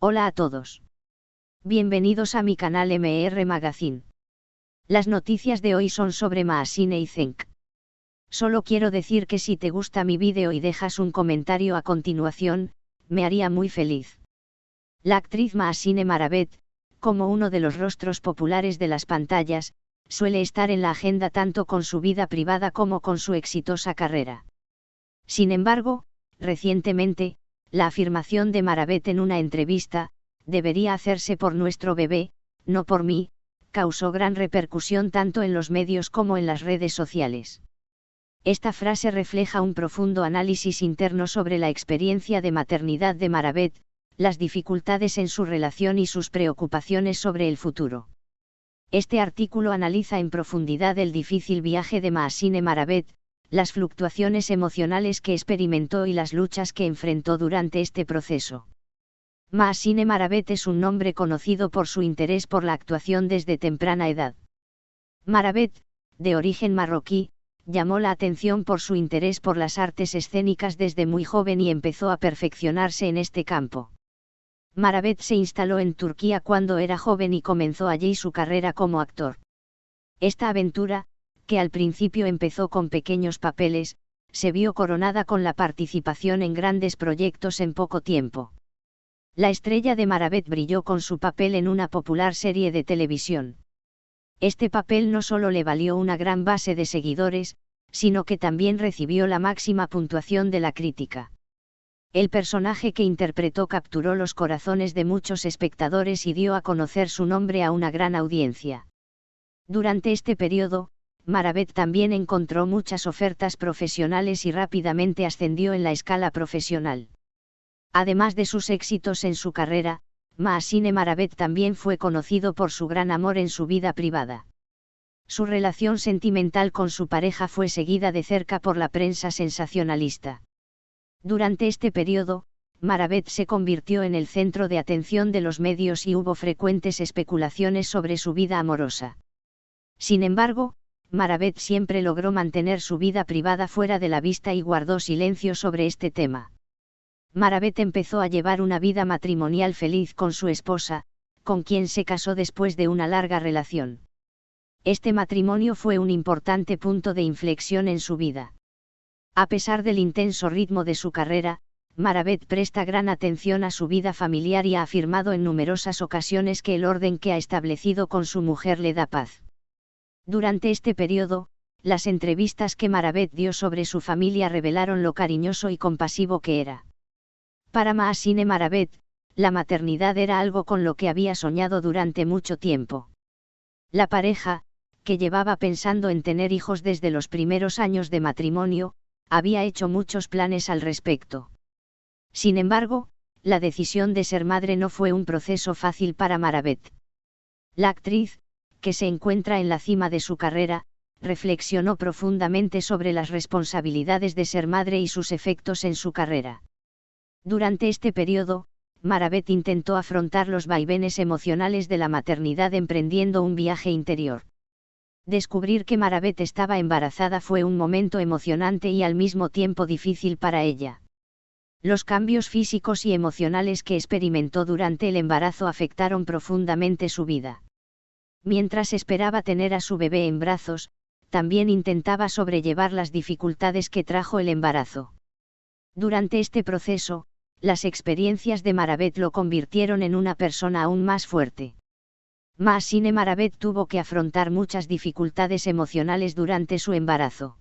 Hola a todos. Bienvenidos a mi canal MR Magazine. Las noticias de hoy son sobre Mahasine y Cenk. Solo quiero decir que si te gusta mi vídeo y dejas un comentario a continuación, me haría muy feliz. La actriz Mahasine Maravet, como uno de los rostros populares de las pantallas, suele estar en la agenda tanto con su vida privada como con su exitosa carrera. Sin embargo, recientemente, la afirmación de Maravet en una entrevista, debería hacerse por nuestro bebé, no por mí, causó gran repercusión tanto en los medios como en las redes sociales. Esta frase refleja un profundo análisis interno sobre la experiencia de maternidad de Maravet, las dificultades en su relación y sus preocupaciones sobre el futuro. Este artículo analiza en profundidad el difícil viaje de Mahasine Maravet, las fluctuaciones emocionales que experimentó y las luchas que enfrentó durante este proceso. Mahasine Maravet es un nombre conocido por su interés por la actuación desde temprana edad. Maravet, de origen marroquí, llamó la atención por su interés por las artes escénicas desde muy joven y empezó a perfeccionarse en este campo. Maravet se instaló en Turquía cuando era joven y comenzó allí su carrera como actor. Esta aventura, que al principio empezó con pequeños papeles, se vio coronada con la participación en grandes proyectos en poco tiempo. La estrella de Maravet brilló con su papel en una popular serie de televisión. Este papel no solo le valió una gran base de seguidores, sino que también recibió la máxima puntuación de la crítica. El personaje que interpretó capturó los corazones de muchos espectadores y dio a conocer su nombre a una gran audiencia. Durante este periodo, Maravet también encontró muchas ofertas profesionales y rápidamente ascendió en la escala profesional. Además de sus éxitos en su carrera, Mahasine Maravet también fue conocido por su gran amor en su vida privada. Su relación sentimental con su pareja fue seguida de cerca por la prensa sensacionalista. Durante este periodo, Maravet se convirtió en el centro de atención de los medios y hubo frecuentes especulaciones sobre su vida amorosa. Sin embargo, Maravet siempre logró mantener su vida privada fuera de la vista y guardó silencio sobre este tema. Maravet empezó a llevar una vida matrimonial feliz con su esposa, con quien se casó después de una larga relación. Este matrimonio fue un importante punto de inflexión en su vida. A pesar del intenso ritmo de su carrera, Maravet presta gran atención a su vida familiar y ha afirmado en numerosas ocasiones que el orden que ha establecido con su mujer le da paz. Durante este periodo, las entrevistas que Maravet dio sobre su familia revelaron lo cariñoso y compasivo que era. Para Mahasine Maravet, la maternidad era algo con lo que había soñado durante mucho tiempo. La pareja, que llevaba pensando en tener hijos desde los primeros años de matrimonio, había hecho muchos planes al respecto. Sin embargo, la decisión de ser madre no fue un proceso fácil para Maravet. La actriz, que se encuentra en la cima de su carrera, reflexionó profundamente sobre las responsabilidades de ser madre y sus efectos en su carrera. Durante este periodo, Maravet intentó afrontar los vaivenes emocionales de la maternidad emprendiendo un viaje interior. Descubrir que Maravet estaba embarazada fue un momento emocionante y al mismo tiempo difícil para ella. Los cambios físicos y emocionales que experimentó durante el embarazo afectaron profundamente su vida. Mientras esperaba tener a su bebé en brazos, también intentaba sobrellevar las dificultades que trajo el embarazo. Durante este proceso, las experiencias de Maravet lo convirtieron en una persona aún más fuerte. Mahasine Maravet tuvo que afrontar muchas dificultades emocionales durante su embarazo.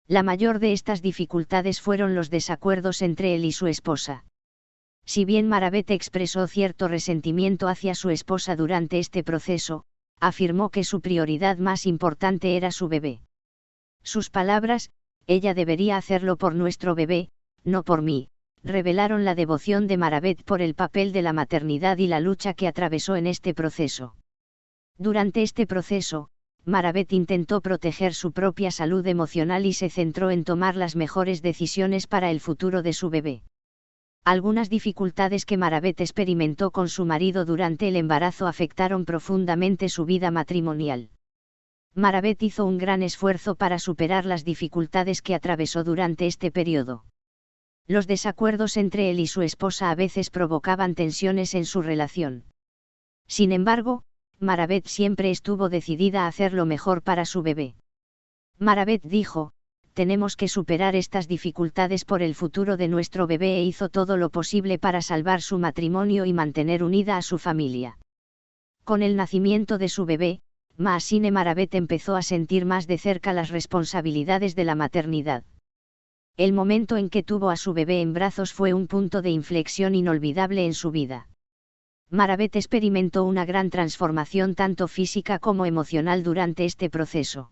La mayor de estas dificultades fueron los desacuerdos entre él y su esposa. Si bien Maravet expresó cierto resentimiento hacia su esposa durante este proceso, afirmó que su prioridad más importante era su bebé. Sus palabras, ella debería hacerlo por nuestro bebé, no por mí, revelaron la devoción de Maravet por el papel de la maternidad y la lucha que atravesó en este proceso. Durante este proceso, Maravet intentó proteger su propia salud emocional y se centró en tomar las mejores decisiones para el futuro de su bebé. Algunas dificultades que Maravet experimentó con su marido durante el embarazo afectaron profundamente su vida matrimonial. Maravet hizo un gran esfuerzo para superar las dificultades que atravesó durante este periodo. Los desacuerdos entre él y su esposa a veces provocaban tensiones en su relación. Sin embargo, Marabeth siempre estuvo decidida a hacer lo mejor para su bebé. Marabeth dijo: tenemos que superar estas dificultades por el futuro de nuestro bebé, e hizo todo lo posible para salvar su matrimonio y mantener unida a su familia. Con el nacimiento de su bebé, Mahsine Marabeth empezó a sentir más de cerca las responsabilidades de la maternidad. El momento en que tuvo a su bebé en brazos fue un punto de inflexión inolvidable en su vida. Marabeth experimentó una gran transformación tanto física como emocional durante este proceso.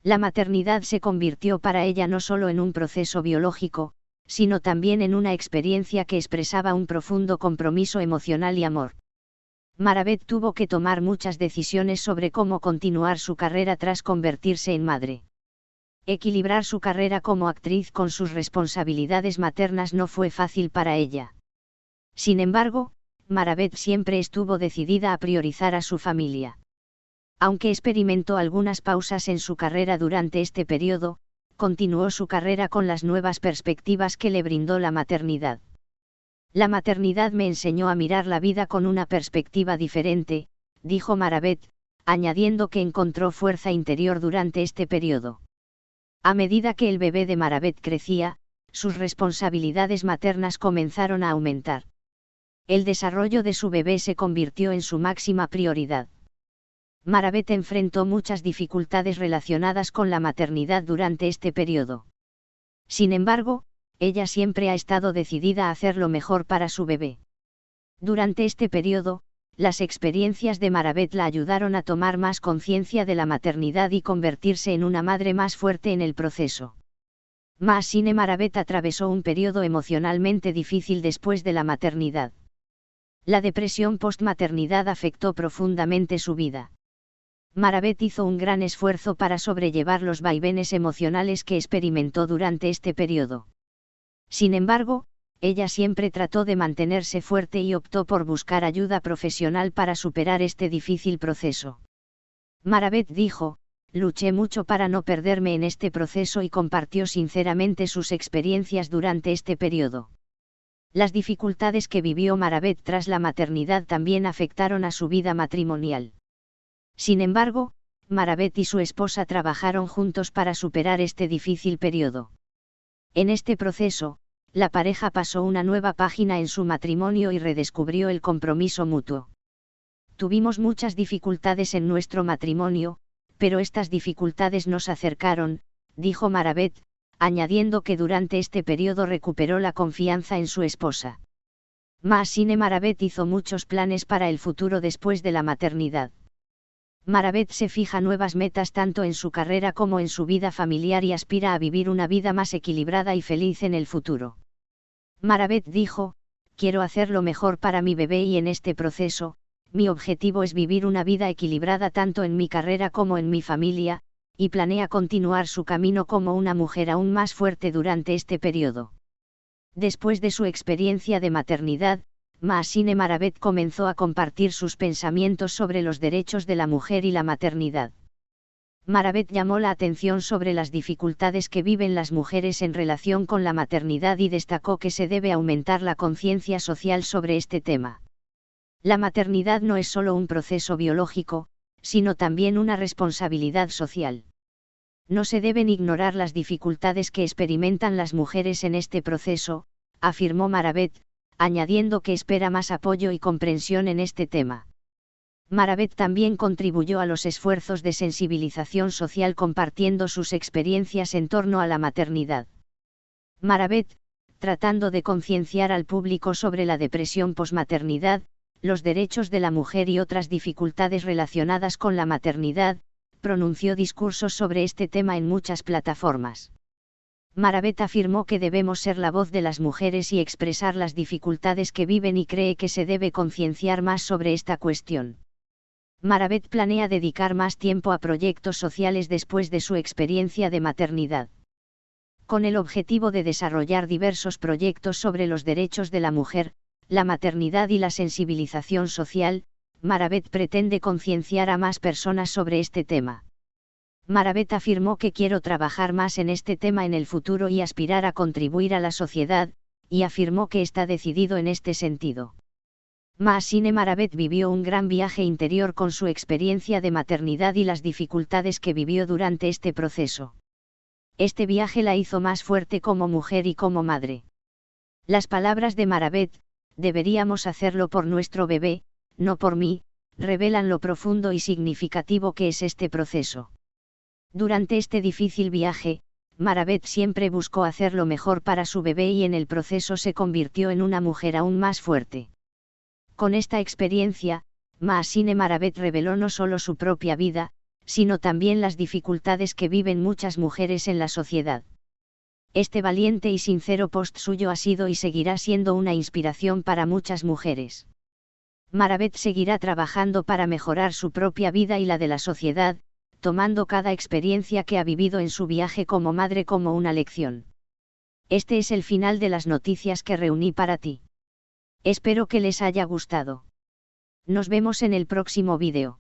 La maternidad se convirtió para ella no solo en un proceso biológico, sino también en una experiencia que expresaba un profundo compromiso emocional y amor. Marabeth tuvo que tomar muchas decisiones sobre cómo continuar su carrera tras convertirse en madre. Equilibrar su carrera como actriz con sus responsabilidades maternas no fue fácil para ella. Sin embargo, Marabeth siempre estuvo decidida a priorizar a su familia. Aunque experimentó algunas pausas en su carrera durante este periodo, continuó su carrera con las nuevas perspectivas que le brindó la maternidad. La maternidad me enseñó a mirar la vida con una perspectiva diferente, dijo Marabeth, añadiendo que encontró fuerza interior durante este periodo. A medida que el bebé de Marabeth crecía, sus responsabilidades maternas comenzaron a aumentar. El desarrollo de su bebé se convirtió en su máxima prioridad. Marabeth enfrentó muchas dificultades relacionadas con la maternidad durante este periodo. Sin embargo, ella siempre ha estado decidida a hacer lo mejor para su bebé. Durante este periodo, las experiencias de Marabeth la ayudaron a tomar más conciencia de la maternidad y convertirse en una madre más fuerte en el proceso. Mahsine Marabeth atravesó un periodo emocionalmente difícil después de la maternidad. La depresión postmaternidad afectó profundamente su vida. Marabeth hizo un gran esfuerzo para sobrellevar los vaivenes emocionales que experimentó durante este periodo. Sin embargo, ella siempre trató de mantenerse fuerte y optó por buscar ayuda profesional para superar este difícil proceso. Marabeth dijo: luché mucho para no perderme en este proceso, y compartió sinceramente sus experiencias durante este periodo. Las dificultades que vivió Marabeth tras la maternidad también afectaron a su vida matrimonial. Sin embargo, Marabeth y su esposa trabajaron juntos para superar este difícil periodo. En este proceso, la pareja pasó una nueva página en su matrimonio y redescubrió el compromiso mutuo. Tuvimos muchas dificultades en nuestro matrimonio, pero estas dificultades nos acercaron, dijo Marabeth, añadiendo que durante este periodo recuperó la confianza en su esposa. Mahsine Marabeth hizo muchos planes para el futuro después de la maternidad. Marabeth se fija nuevas metas tanto en su carrera como en su vida familiar y aspira a vivir una vida más equilibrada y feliz en el futuro. Marabeth dijo: quiero hacer lo mejor para mi bebé, y en este proceso, mi objetivo es vivir una vida equilibrada tanto en mi carrera como en mi familia, y planea continuar su camino como una mujer aún más fuerte durante este periodo. Después de su experiencia de maternidad, Mahsine Marabeth comenzó a compartir sus pensamientos sobre los derechos de la mujer y la maternidad. Marabeth llamó la atención sobre las dificultades que viven las mujeres en relación con la maternidad y destacó que se debe aumentar la conciencia social sobre este tema. La maternidad no es solo un proceso biológico, sino también una responsabilidad social. No se deben ignorar las dificultades que experimentan las mujeres en este proceso, afirmó Marabeth, añadiendo que espera más apoyo y comprensión en este tema. Marabeth también contribuyó a los esfuerzos de sensibilización social compartiendo sus experiencias en torno a la maternidad. Marabeth, tratando de concienciar al público sobre la depresión posmaternidad, los derechos de la mujer y otras dificultades relacionadas con la maternidad, pronunció discursos sobre este tema en muchas plataformas. Marabeth afirmó que debemos ser la voz de las mujeres y expresar las dificultades que viven, y cree que se debe concienciar más sobre esta cuestión. Marabeth planea dedicar más tiempo a proyectos sociales después de su experiencia de maternidad. Con el objetivo de desarrollar diversos proyectos sobre los derechos de la mujer, la maternidad y la sensibilización social, Marabeth pretende concienciar a más personas sobre este tema. Marabeth afirmó que quiero trabajar más en este tema en el futuro y aspirar a contribuir a la sociedad, y afirmó que está decidido en este sentido. Mahasine Marabeth vivió un gran viaje interior con su experiencia de maternidad y las dificultades que vivió durante este proceso. Este viaje la hizo más fuerte como mujer y como madre. Las palabras de Marabeth, deberíamos hacerlo por nuestro bebé, no por mí, revelan lo profundo y significativo que es este proceso. Durante este difícil viaje, Marabeth siempre buscó hacer lo mejor para su bebé y en el proceso se convirtió en una mujer aún más fuerte. Con esta experiencia, Mahasine Marabeth reveló no solo su propia vida, sino también las dificultades que viven muchas mujeres en la sociedad. Este valiente y sincero post suyo ha sido y seguirá siendo una inspiración para muchas mujeres. Marabeth seguirá trabajando para mejorar su propia vida y la de la sociedad, tomando cada experiencia que ha vivido en su viaje como madre como una lección. Este es el final de las noticias que reuní para ti. Espero que les haya gustado. Nos vemos en el próximo vídeo.